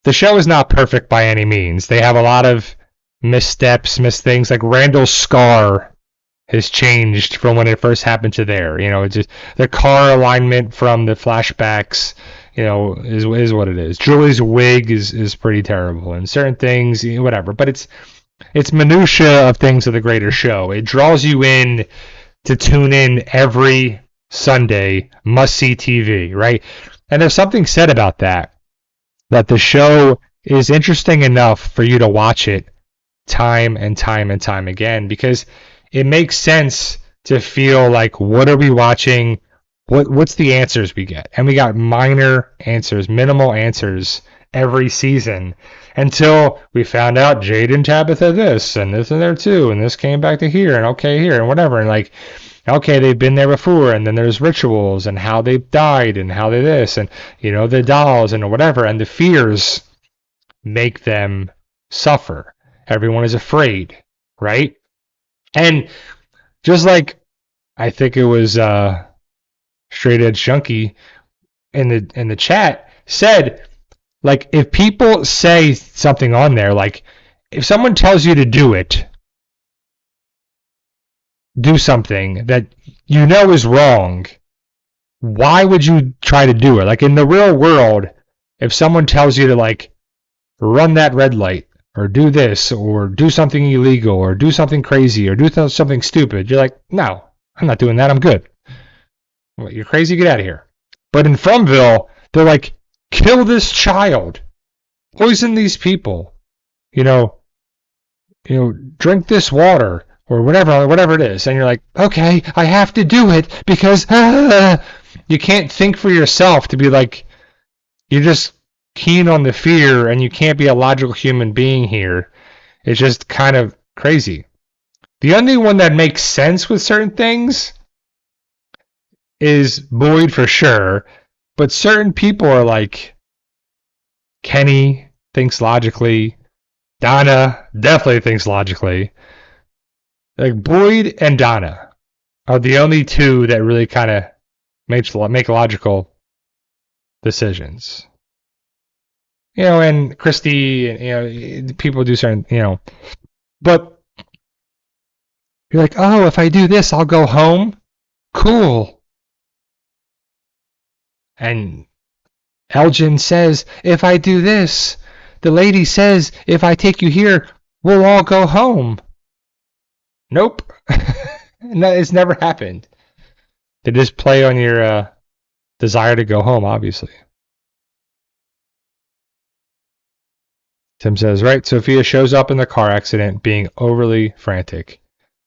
the show is not perfect by any means. They have a lot of missteps, things. Like Randall's scar has changed from when it first happened to there. It's just the car alignment from the flashbacks, is what it is. Julie's wig is pretty terrible, and certain things, whatever. But it's minutia of things of the greater show. It draws you in to tune in every Sunday, must-see TV, right? And there's something said about that the show is interesting enough for you to watch it time and time and time again, because it makes sense to feel like, what are we watching? What's the answers we get? And we got minor answers, minimal answers every season, until we found out Jade and Tabitha this, and this and there too, and this came back to here, and okay here, and whatever. And like, okay, they've been there before, and then there's rituals, and how they've died, and how they this, and the dolls, and whatever. And the fears make them suffer. Everyone is afraid, right? And just like, I think it was Straight Edge Junkie in the chat said, like, if people say something on there, like, if someone tells you to do something that is wrong, why would you try to do it? Like, in the real world, if someone tells you to, like, run that red light, or do this, or do something illegal, or do something crazy, or do something stupid, you're like, no, I'm not doing that, I'm good. What, you're crazy? Get out of here. But in Fromville, they're like, kill this child, poison these people, drink this water, or whatever it is. And you're like, okay, I have to do it because you can't think for yourself to be like, you're just keen on the fear, and you can't be a logical human being here. It's just kind of crazy. The only one that makes sense with certain things is Boyd for sure, but certain people are like, Kenny thinks logically, Donna definitely thinks logically. Like, Boyd and Donna are the only two that really kind of make logical decisions. And Christy, and people do certain, but you're like, oh, if I do this, I'll go home. Cool. And Elgin says, if I do this, the lady says, if I take you here, we'll all go home. Nope. It's never happened. They just play on your desire to go home, obviously. Tim says, right, Sophia shows up in the car accident being overly frantic,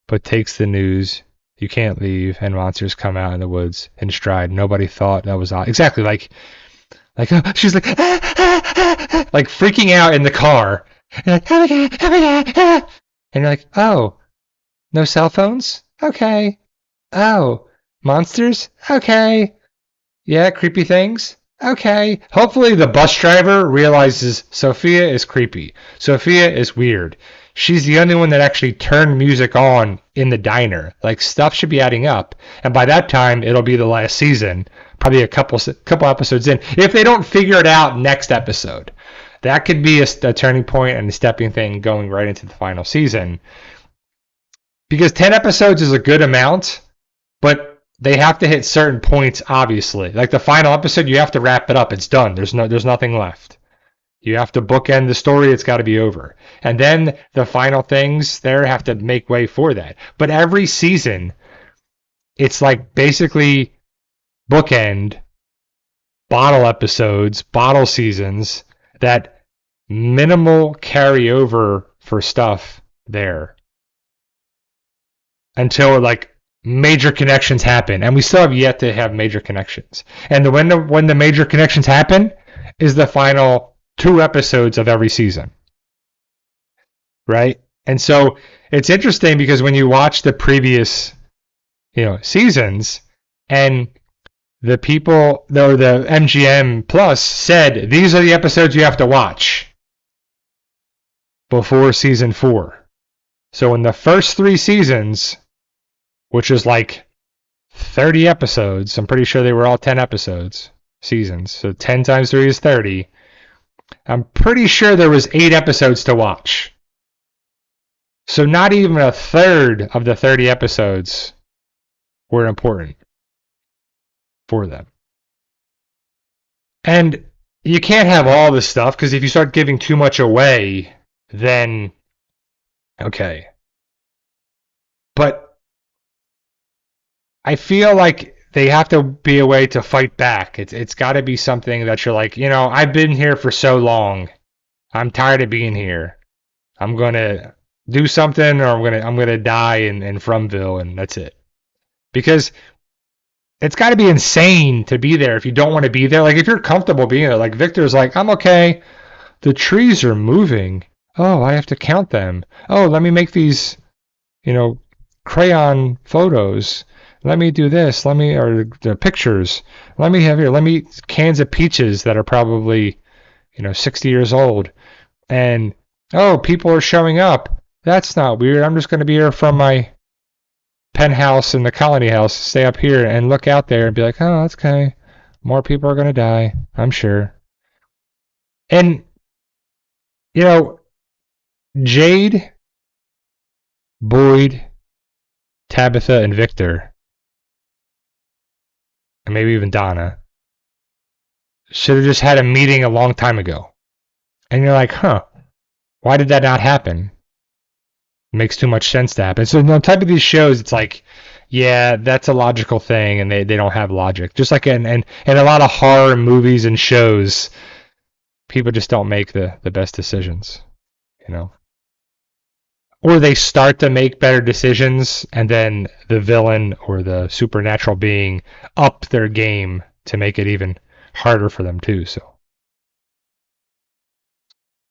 but takes the news, you can't leave, and monsters come out in the woods in stride. Nobody thought that was odd. Exactly, like she's like, like freaking out in the car. And like, oh my God, oh my God. And you're like, oh, no cell phones? Okay. Oh, monsters? Okay. Yeah, creepy things? Okay. Hopefully the bus driver realizes Sophia is creepy. Sophia is weird. She's the only one that actually turned music on in the diner. Like, stuff should be adding up. And by that time, it'll be the last season. Probably a couple episodes in. If they don't figure it out next episode. That could be a turning point and a stepping thing going right into the final season. Because 10 episodes is a good amount. but they have to hit certain points, obviously. Like the final episode, you have to wrap it up. It's done. There's nothing left. You have to bookend the story. It's got to be over. And then the final things there have to make way for that. But every season, it's like basically bookend bottle episodes, bottle seasons, that minimal carryover for stuff there until like major connections happen. And we still have yet to have major connections. And when the major connections happen is the final 2 episodes of every season. Right? And so it's interesting because when you watch the previous, seasons, and the people, or the MGM Plus said, these are the episodes you have to watch before season 4. So in the first 3 seasons, which is like 30 episodes, I'm pretty sure they were all 10 episodes seasons. So 10 times 3 is 30. I'm pretty sure there was 8 episodes to watch. So not even a third of the 30 episodes were important for them. And you can't have all this stuff, because if you start giving too much away, then okay. But I feel like they have to be a way to fight back. It's got to be something that you're like, I've been here for so long. I'm tired of being here. I'm gonna do something, or I'm gonna die in Fromville, and that's it. Because it's got to be insane to be there if you don't want to be there. Like if you're comfortable being there, like Victor's like, I'm okay. The trees are moving. Oh, I have to count them. Oh, let me make these, crayon photos. Let me do this. Or the pictures. Let me cans of peaches that are probably, 60 years old. And, oh, people are showing up. That's not weird. I'm just going to be here from my penthouse in the colony house, stay up here and look out there and be like, oh, that's okay. More people are going to die, I'm sure. And, Jade, Boyd, Tabitha, and Victor, and maybe even Donna, should have just had a meeting a long time ago. And you're like, why did that not happen? It makes too much sense to happen. So the type of these shows, it's like, yeah, that's a logical thing, and they don't have logic. Just like in a lot of horror movies and shows, people just don't make the best decisions, Or they start to make better decisions, and then the villain or the supernatural being up their game to make it even harder for them too. So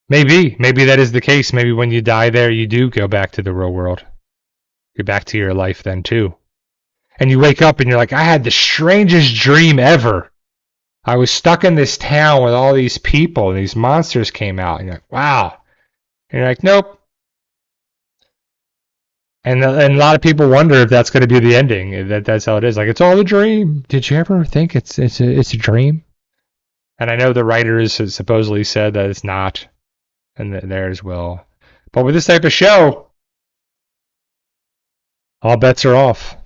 maybe that is the case. Maybe when you die there, you do go back to the real world. You're back to your life then too. And you wake up and you're like, I had the strangest dream ever. I was stuck in this town with all these people, and these monsters came out. And you're like, wow. And you're like, nope. And a lot of people wonder if that's going to be the ending. That's how it is. Like, it's all a dream. Did you ever think it's a dream? And I know the writers have supposedly said that it's not, and there as well. But with this type of show, all bets are off.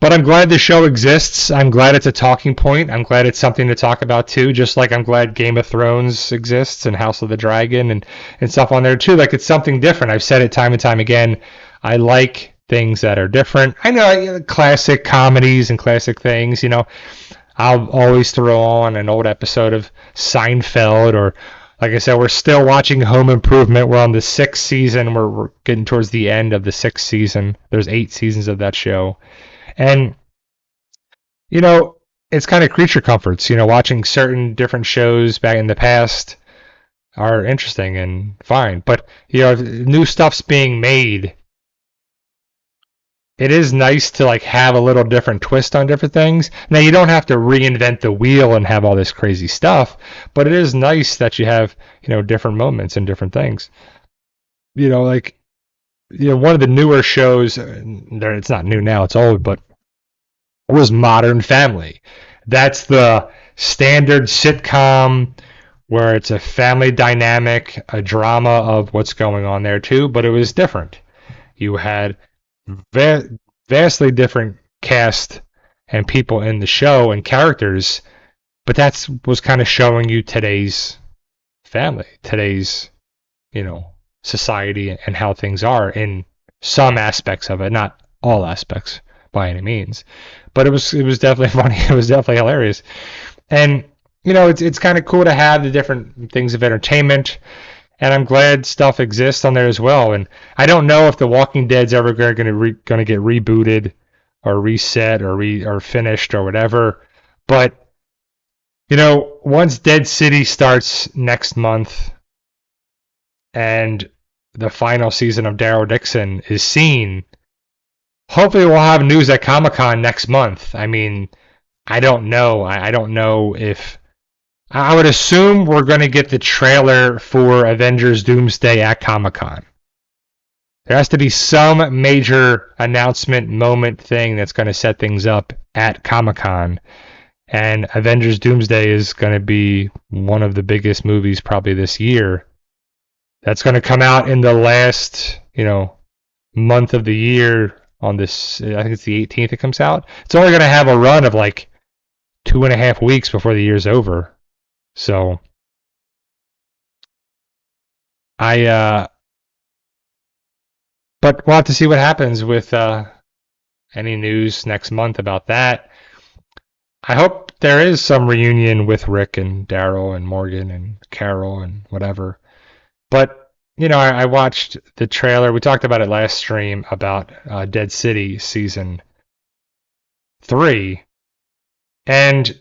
But I'm glad the show exists. I'm glad it's a talking point. I'm glad it's something to talk about too. Just like I'm glad Game of Thrones exists and House of the Dragon and stuff on there too. Like it's something different. I've said it time and time again. I like things that are different. I know classic comedies and classic things, I'll always throw on an old episode of Seinfeld, or like I said, we're still watching Home Improvement. We're on the 6th season. We're getting towards the end of the 6th season. There's 8 seasons of that show. And, it's kind of creature comforts. Watching certain different shows back in the past are interesting and fine. But, new stuff's being made. It is nice to have a little different twist on different things. Now, you don't have to reinvent the wheel and have all this crazy stuff, but it is nice that you have, different moments and different things. One of the newer shows, it's not new now, it's old, but was Modern Family. That's the standard sitcom where it's a family dynamic, a drama of what's going on there too, but it was different. You had vastly different cast and people in the show and characters, but that's was kind of showing you today's family, today's, society and how things are in some aspects of it, not all aspects by any means. But it was definitely funny. It was definitely hilarious. And it's kind of cool to have the different things of entertainment, and I'm glad stuff exists on there as well. And I don't know if The Walking Dead's ever going to get rebooted or reset or finished or whatever. But once Dead City starts next month and the final season of Daryl Dixon is seen, hopefully we'll have news at Comic-Con next month. I mean, I don't know. I don't know if... I would assume we're going to get the trailer for Avengers Doomsday at Comic-Con. There has to be some major announcement moment thing that's going to set things up at Comic-Con. And Avengers Doomsday is going to be one of the biggest movies probably this year. That's going to come out in the last, month of the year on this, I think it's the 18th it comes out. It's only going to have a run of like 2.5 weeks before the year's over. So, but we'll have to see what happens with any news next month about that. I hope there is some reunion with Rick and Daryl and Morgan and Carol and whatever. But, I watched the trailer. We talked about it last stream about Dead City Season 3. And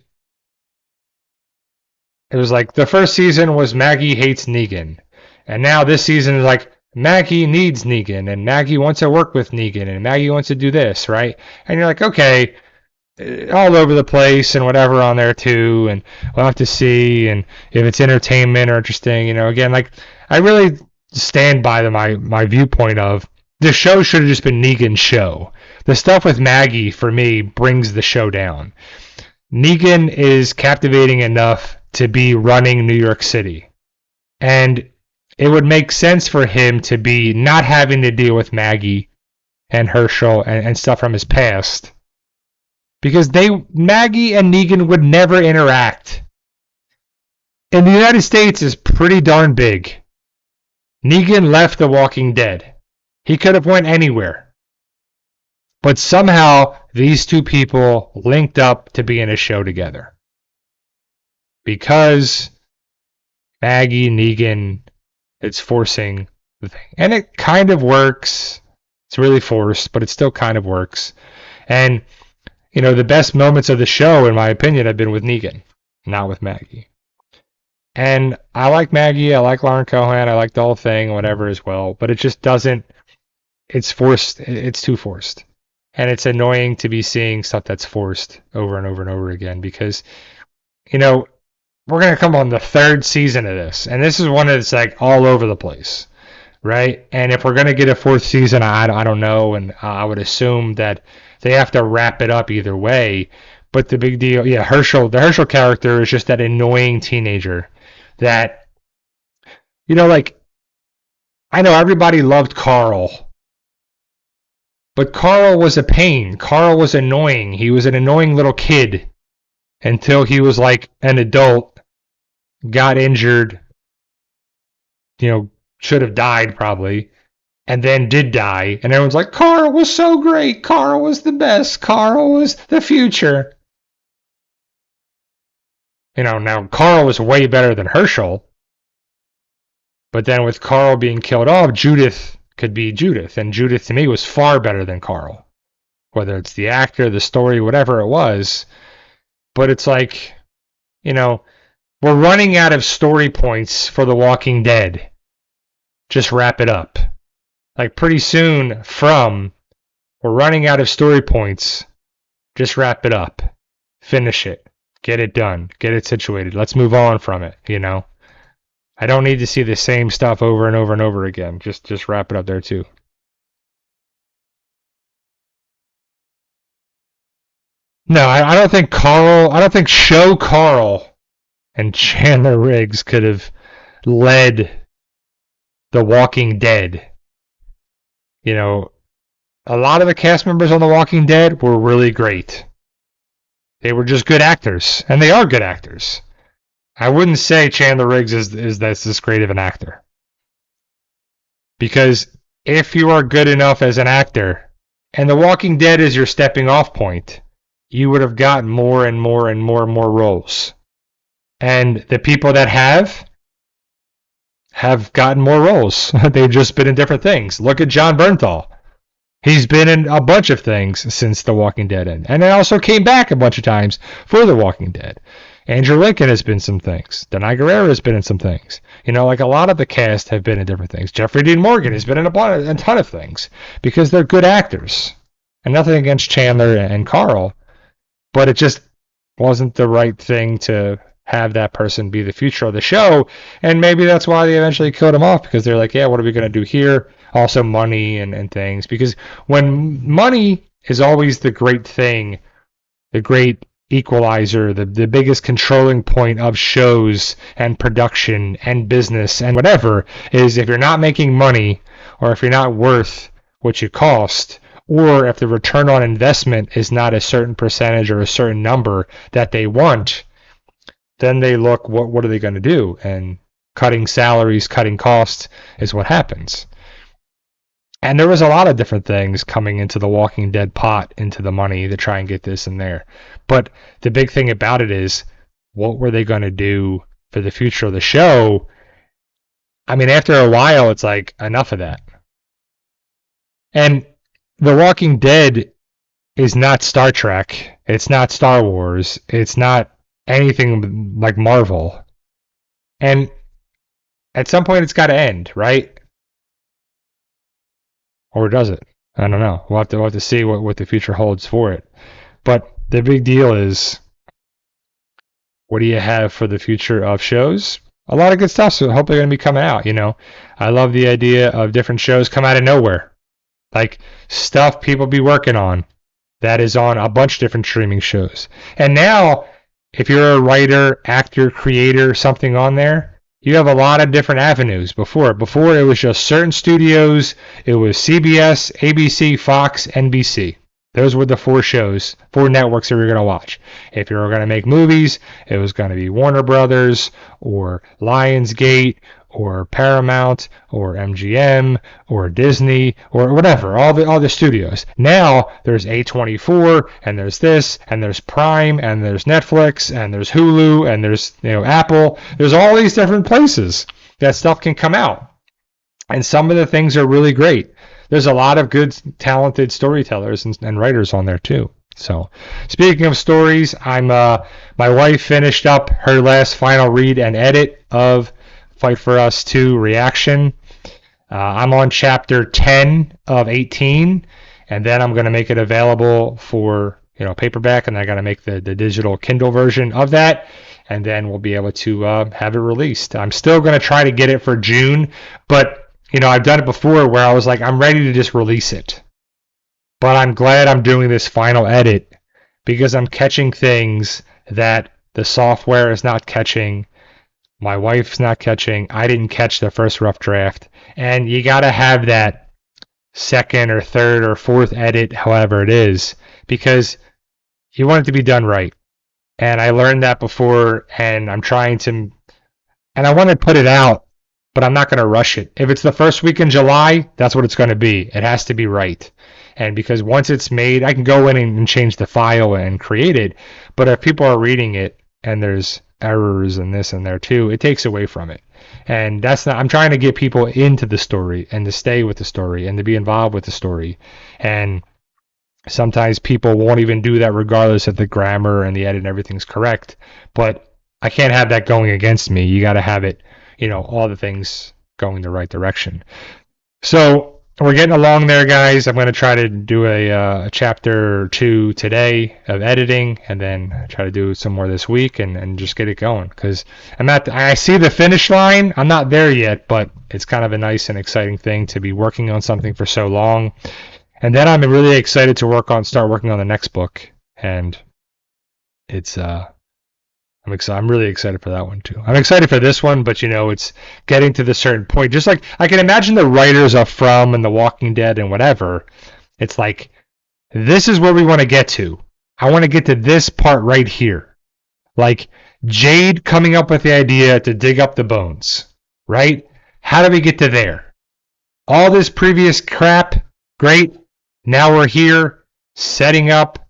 it was like the first season was Maggie hates Negan. And now this season is like Maggie needs Negan. And Maggie wants to work with Negan. And Maggie wants to do this, right? And you're like, okay, all over the place and whatever on there too. And we'll have to see. And if it's entertainment or interesting, again, like I really stand by my viewpoint of the show should have just been Negan's show. The stuff with Maggie, for me, brings the show down. Negan is captivating enough to be running New York City. And it would make sense for him to be not having to deal with Maggie and Herschel and stuff from his past. Because Maggie and Negan would never interact. And the United States is pretty darn big. Negan left The Walking Dead. He could have went anywhere. But somehow these two people linked up to be in a show together. Because Maggie, Negan, it's forcing the thing. And it kind of works. It's really forced, but it still kind of works. And, the best moments of the show, in my opinion, have been with Negan, not with Maggie. And I like Maggie, I like Lauren Cohan, I like the whole thing, whatever as well, but it just doesn't, it's forced, it's too forced. And it's annoying to be seeing stuff that's forced over and over and over again because, we're going to come on the third season of this, and this is one that's like all over the place, right? And if we're going to get a fourth season, I don't know, and I would assume that they have to wrap it up either way. But the big deal, the Herschel character is just that annoying teenager that, I know everybody loved Carl, but Carl was a pain. Carl was annoying. He was an annoying little kid until he was like an adult, got injured, should have died probably, and then did die. And everyone's like, Carl was so great. Carl was the best. Carl was the future. Now Carl was way better than Herschel. But then with Carl being killed off, Judith could be Judith. And Judith to me was far better than Carl. Whether it's the actor, the story, whatever it was. But it's like, we're running out of story points for The Walking Dead. Just wrap it up. Like pretty soon we're running out of story points. Just wrap it up. Finish it. Get it done. Get it situated. Let's move on from it, I don't need to see the same stuff over and over and over again. Just wrap it up there too. No, I don't think Show Carl and Chandler Riggs could have led The Walking Dead. a lot of the cast members on The Walking Dead were really great. They were just good actors, and they are good actors. I wouldn't say Chandler Riggs is this great of an actor. Because if you are good enough as an actor, and The Walking Dead is your stepping off point, you would have gotten more and more and more and more roles. And the people that have gotten more roles. They've just been in different things. Look at Jon Bernthal. He's been in a bunch of things since The Walking Dead ended. And then also came back a bunch of times for The Walking Dead. Andrew Lincoln has been some things. Denai Guerrero has been in some things. You know, like a lot of the cast have been in different things. Jeffrey Dean Morgan has been in a ton of things because they're good actors. And nothing against Chandler and Carl, but it just wasn't the right thing to have that person be the future of the show. And maybe that's why they eventually killed him off, because they're like, yeah, what are we going to do here? Also money and things. Because when money is always the great thing, the great equalizer, the biggest controlling point of shows and production and business and whatever, is if you're not making money, or if you're not worth what you cost, or if the return on investment is not a certain percentage or a certain number that they want, then they look, what are they going to do? And cutting salaries, cutting costs is what happens. And there was a lot of different things coming into the Walking Dead pot, into the money to try and get this and there. But the big thing about it is, what were they going to do for the future of the show? I mean, after a while, it's like, enough of that. And The Walking Dead is not Star Trek. It's not Star Wars. It's not anything like Marvel. And at some point, it's got to end, right? Or does it? I don't know. We'll have to see what the future holds for it. But the big deal is, what do you have for the future of shows? A lot of good stuff, so I hope they're going to be coming out, you know. I love the idea of different shows come out of nowhere. Like, stuff people be working on that is on a bunch of different streaming shows. And now, if you're a writer, actor, creator, something on there, you have a lot of different avenues. Before it was just certain studios. It was CBS, ABC, Fox, NBC. Those were the four networks that we were going to watch. If you were going to make movies, it was going to be Warner Brothers or Lionsgate or Paramount or MGM or Disney or whatever, all the studios. Now there's A24 and there's this and there's Prime and there's Netflix and there's Hulu and there's Apple. There's all these different places that stuff can come out. And some of the things are really great. There's a lot of good, talented storytellers and writers on there too. So, speaking of stories, my wife finished up her last final read and edit of Fight for Us 2 Reaction. I'm on chapter 10 of 18, and then I'm going to make it available for paperback, and I got to make the digital Kindle version of that, and then we'll be able to have it released. I'm still going to try to get it for June, but I've done it before where I was like, I'm ready to just release it. But I'm glad I'm doing this final edit because I'm catching things that the software is not catching. My wife's not catching. I didn't catch the first rough draft. And you got to have that second or third or fourth edit, however it is, because you want it to be done right. And I learned that before, and I'm trying to, and I want to put it out, but I'm not going to rush it. If it's the first week in July, that's what it's going to be. It has to be right. And because once it's made, I can go in and change the file and create it. But if people are reading it and there's errors and this and there too, it takes away from it. And that's not, I'm trying to get people into the story and to stay with the story and to be involved with the story. And sometimes people won't even do that regardless if the grammar and the edit and everything's correct. But I can't have that going against me. You got to have it, all the things going the right direction. So we're getting along there, guys. I'm going to try to do a chapter or two today of editing, and then try to do some more this week and just get it going. Because I see the finish line. I'm not there yet, but it's kind of a nice and exciting thing to be working on something for so long. And then I'm really excited to start working on the next book, and it's I'm really excited for that one too. I'm excited for this one, but it's getting to the certain point. Just like I can imagine the writers of From and The Walking Dead and whatever, It's like, this is where we want to get to. I want to get to this part right here. Like Jade coming up with the idea to dig up the bones, right? How do we get to there? All this previous crap, great. Now we're here setting up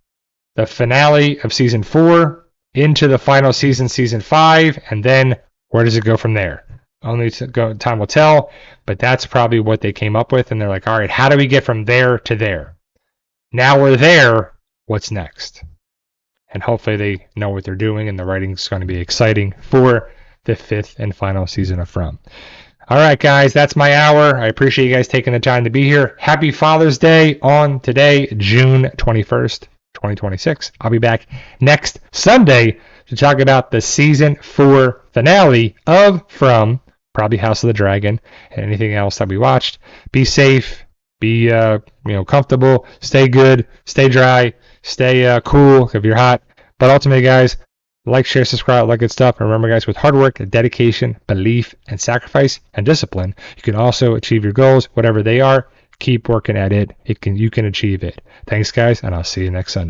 the finale of season 4 into the final season, season 5, and then where does it go from there? Only time will tell, but that's probably what they came up with, and they're like, all right, how do we get from there to there? Now we're there, what's next? And hopefully they know what they're doing, and the writing's going to be exciting for the 5th and final season of From. All right, guys, that's my hour. I appreciate you guys taking the time to be here. Happy Father's Day on today, June 21st, 2026. I'll be back next Sunday to talk about the season 4 finale of From, probably House of the Dragon, and anything else that we watched. Be safe, be comfortable, stay good, stay dry, stay cool if you're hot. But ultimately, guys, like, share, subscribe, all that good stuff. And remember, guys, with hard work, dedication, belief, and sacrifice, and discipline, you can also achieve your goals, whatever they are. Keep working at it. You can achieve it. Thanks, guys, and I'll see you next Sunday.